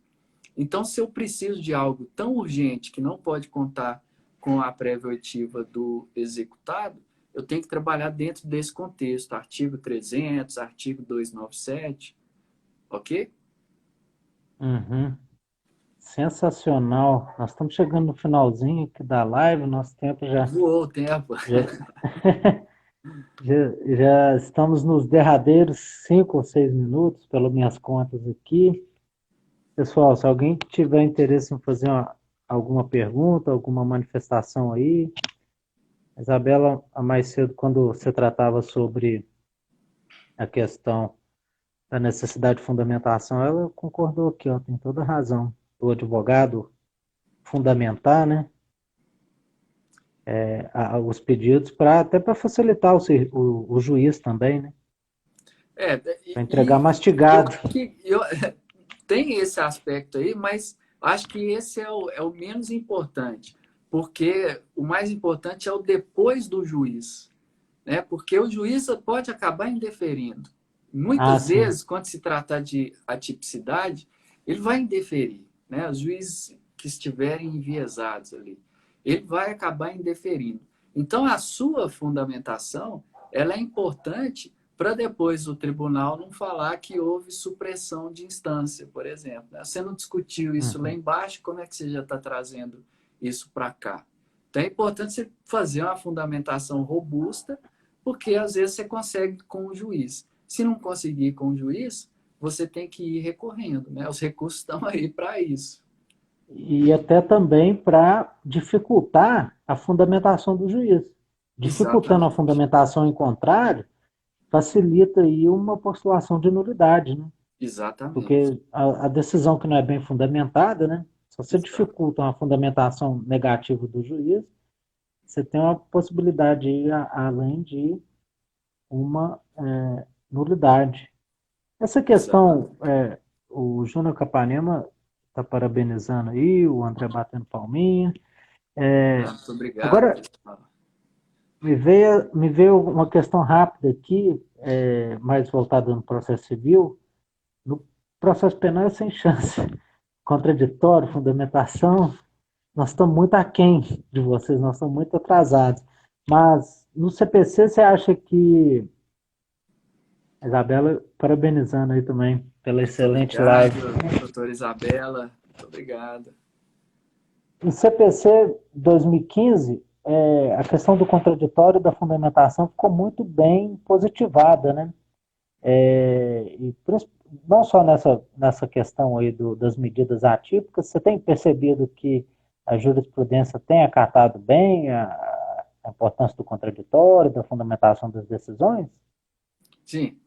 Então, se eu preciso de algo tão urgente que não pode contar com a prévia oitiva do executado, eu tenho que trabalhar dentro desse contexto, artigo 300, artigo 297, ok? Uhum. Sensacional. Nós estamos chegando no finalzinho aqui da live, nosso tempo Voou o tempo. já, já estamos nos derradeiros 5 ou 6 minutos, pelas minhas contas aqui. Pessoal, se alguém tiver interesse em fazer alguma pergunta, alguma manifestação aí, a Isabela, a mais cedo, quando você tratava sobre a questão da necessidade de fundamentação, ela concordou aqui, ó, tem toda a razão do advogado fundamentar, né, os pedidos até para facilitar o juiz também, né, É, para entregar eu, mastigado. eu, tem esse aspecto aí, mas acho que esse é o menos importante, porque o mais importante é o depois do juiz, né? Porque o juiz pode acabar indeferindo. Ah, Muitas sim. vezes, quando se tratar de atipicidade, ele vai indeferir, né? Os juízes que estiverem enviesados ali, ele vai acabar indeferindo. Então, a sua fundamentação, ela é importante para depois o tribunal não falar que houve supressão de instância, por exemplo. Né? Você não discutiu isso lá Uhum. embaixo, como é que você já está trazendo isso para cá? Então, é importante você fazer uma fundamentação robusta, porque às vezes você consegue com o juiz. Se não conseguir com o juiz, você tem que ir recorrendo, né? Os recursos estão aí para isso. E até também para dificultar a fundamentação do juiz. Dificultando a Exatamente. fundamentação em contrário, facilita aí uma postulação de nulidade, né? Exatamente. Porque a decisão que não é bem fundamentada, né? Se você Exato. dificulta uma fundamentação negativa do juiz, você tem uma possibilidade aí, além de uma nulidade. Essa questão, Exatamente. o Júnior Capanema está parabenizando aí, o André batendo palminha. Ah, muito obrigado, Agora, pessoal. me veio uma questão rápida aqui, mais voltada no processo civil. No processo penal é sem chance. Contraditório, fundamentação, nós estamos muito aquém de vocês, nós estamos muito atrasados. Mas no CPC você acha que, a Isabela, parabenizando aí também pela Muito excelente live. obrigado, doutora Isabela. Muito obrigado. No CPC 2015, a questão do contraditório e da fundamentação ficou muito bem positivada, né? E não só nessa questão aí das medidas atípicas, você tem percebido que a jurisprudência tem acatado bem a importância do contraditório, da fundamentação das decisões? Sim,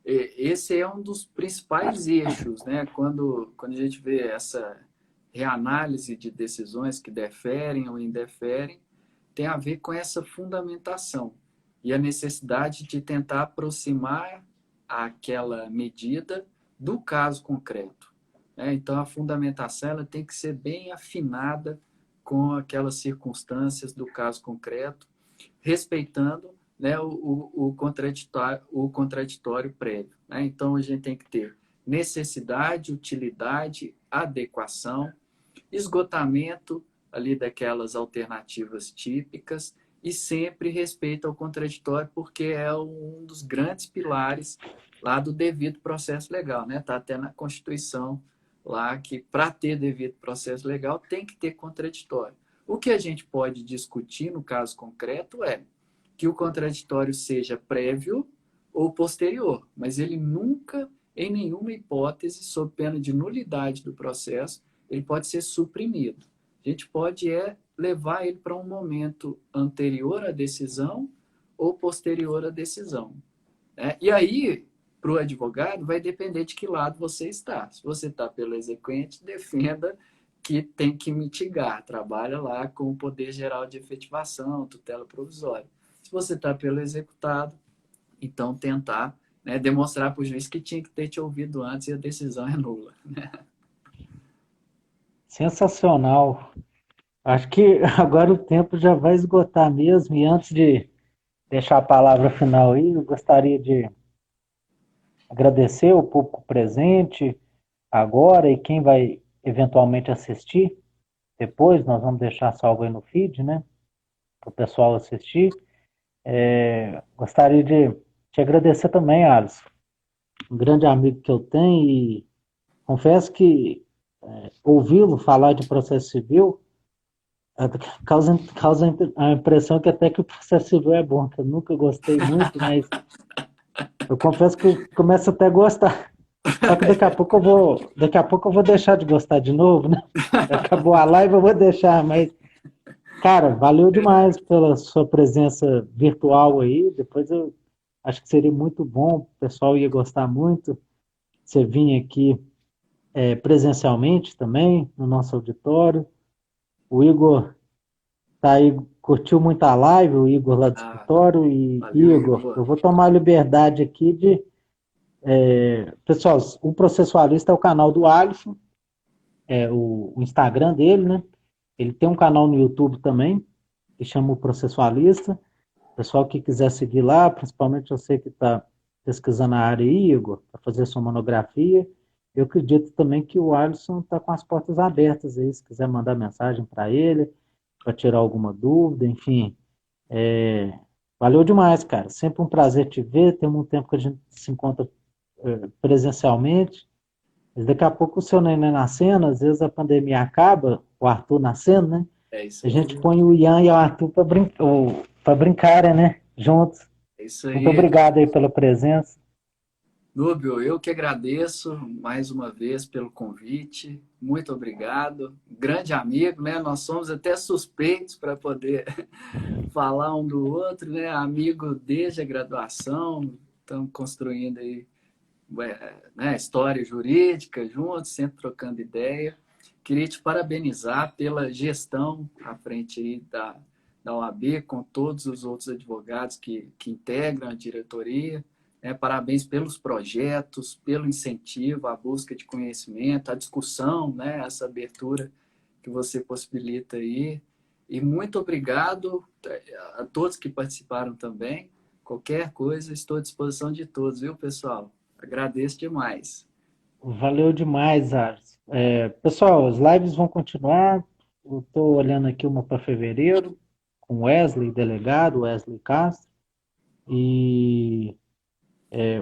esse é um dos principais eixos, né? Quando a gente vê essa reanálise de decisões que deferem ou indeferem, tem a ver com essa fundamentação e a necessidade de tentar aproximar aquela medida do caso concreto. Né? Então, a fundamentação ela tem que ser bem afinada com aquelas circunstâncias do caso concreto, respeitando, né, o contraditório prévio. Né? Então, a gente tem que ter necessidade, utilidade, adequação, esgotamento ali daquelas alternativas típicas e sempre respeito ao contraditório, porque é um dos grandes pilares lá do devido processo legal, né? Tá até na Constituição lá que para ter devido processo legal tem que ter contraditório. O que a gente pode discutir no caso concreto é que o contraditório seja prévio ou posterior, mas ele nunca, em nenhuma hipótese, sob pena de nulidade do processo, ele pode ser suprimido. A gente pode levar ele para um momento anterior à decisão ou posterior à decisão. Né? E aí, para o advogado, vai depender de que lado você está. Se você está pelo exequente, defenda que tem que mitigar, trabalha lá com o poder geral de efetivação, tutela provisória. Se você está pelo executado, então tentar, né, demonstrar para o juiz que tinha que ter te ouvido antes e a decisão é nula. Sensacional. Acho que agora o tempo já vai esgotar mesmo, e antes de deixar a palavra final aí, eu gostaria de agradecer o público presente agora e quem vai eventualmente assistir depois, nós vamos deixar salvo aí no feed, né? Para o pessoal assistir. Gostaria de te agradecer também, Alisson. Um grande amigo que eu tenho e confesso que ouvi-lo falar de processo civil causa a impressão que até que o processo civil é bom, que eu nunca gostei muito, mas eu confesso que eu começo até a gostar. Só que daqui a pouco eu vou deixar de gostar de novo, né? Acabou a live, eu vou deixar, mas, cara, valeu demais pela sua presença virtual aí. Depois eu acho que seria muito bom, o pessoal ia gostar muito. Você vir aqui presencialmente também, no nosso auditório. O Igor tá aí, curtiu muito a live, o Igor lá do Ah, escritório. E, valeu, Igor, Igor. eu vou tomar a liberdade aqui de. Pessoal, o Processualista é o canal do Alisson, o Instagram dele, né? Ele tem um canal no YouTube também, que chama o Processualista. Pessoal que quiser seguir lá, principalmente você que está pesquisando a área aí, Igor, para fazer sua monografia. Eu acredito também que o Alisson está com as portas abertas aí, se quiser mandar mensagem para ele, para tirar alguma dúvida, enfim. Valeu demais, cara. Sempre um prazer te ver. Tem muito tempo que a gente se encontra presencialmente. Mas daqui a pouco o seu neném nascendo, às vezes a pandemia acaba, o Arthur nascendo, né? É isso A aí. gente põe o Ian e o Arthur para brincarem, né? Juntos. É isso Muito aí. obrigado aí pela presença. Núbio, eu que agradeço mais uma vez pelo convite. Muito obrigado. Grande amigo, né? Nós somos até suspeitos para poder falar um do outro, né? Amigo desde a graduação, estamos construindo aí né, história jurídica juntos, sempre trocando ideia. Queria te parabenizar pela gestão à frente aí da OAB, com todos os outros advogados que integram a diretoria. Parabéns pelos projetos, pelo incentivo, a busca de conhecimento, a discussão, né, essa abertura que você possibilita aí. E muito obrigado a todos que participaram também. Qualquer coisa, estou à disposição de todos, viu, pessoal? Agradeço demais. Valeu demais, Ars. Pessoal, as lives vão continuar. Eu estou olhando aqui uma para fevereiro, com Wesley, delegado, Wesley Castro. E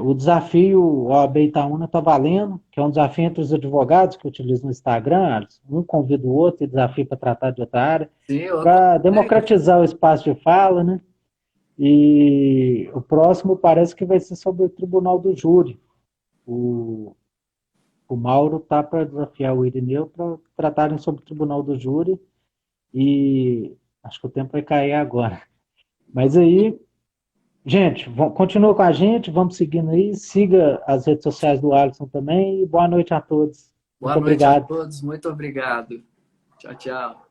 o desafio OAB Itaúna está valendo, que é um desafio entre os advogados que utilizam no Instagram, Ars. Um convida o outro e desafio para tratar de outra área, Sim, eu para acompanho. democratizar o espaço de fala, né? E o próximo parece que vai ser sobre o Tribunal do Júri. O, o Mauro tá para desafiar o Irineu para tratarem sobre o Tribunal do Júri e acho que o tempo vai cair agora. Mas aí, gente, continua com a gente, vamos seguindo aí, siga as redes sociais do Alisson também e boa noite a todos. Boa Muito noite a obrigado. todos, muito obrigado. Tchau, tchau.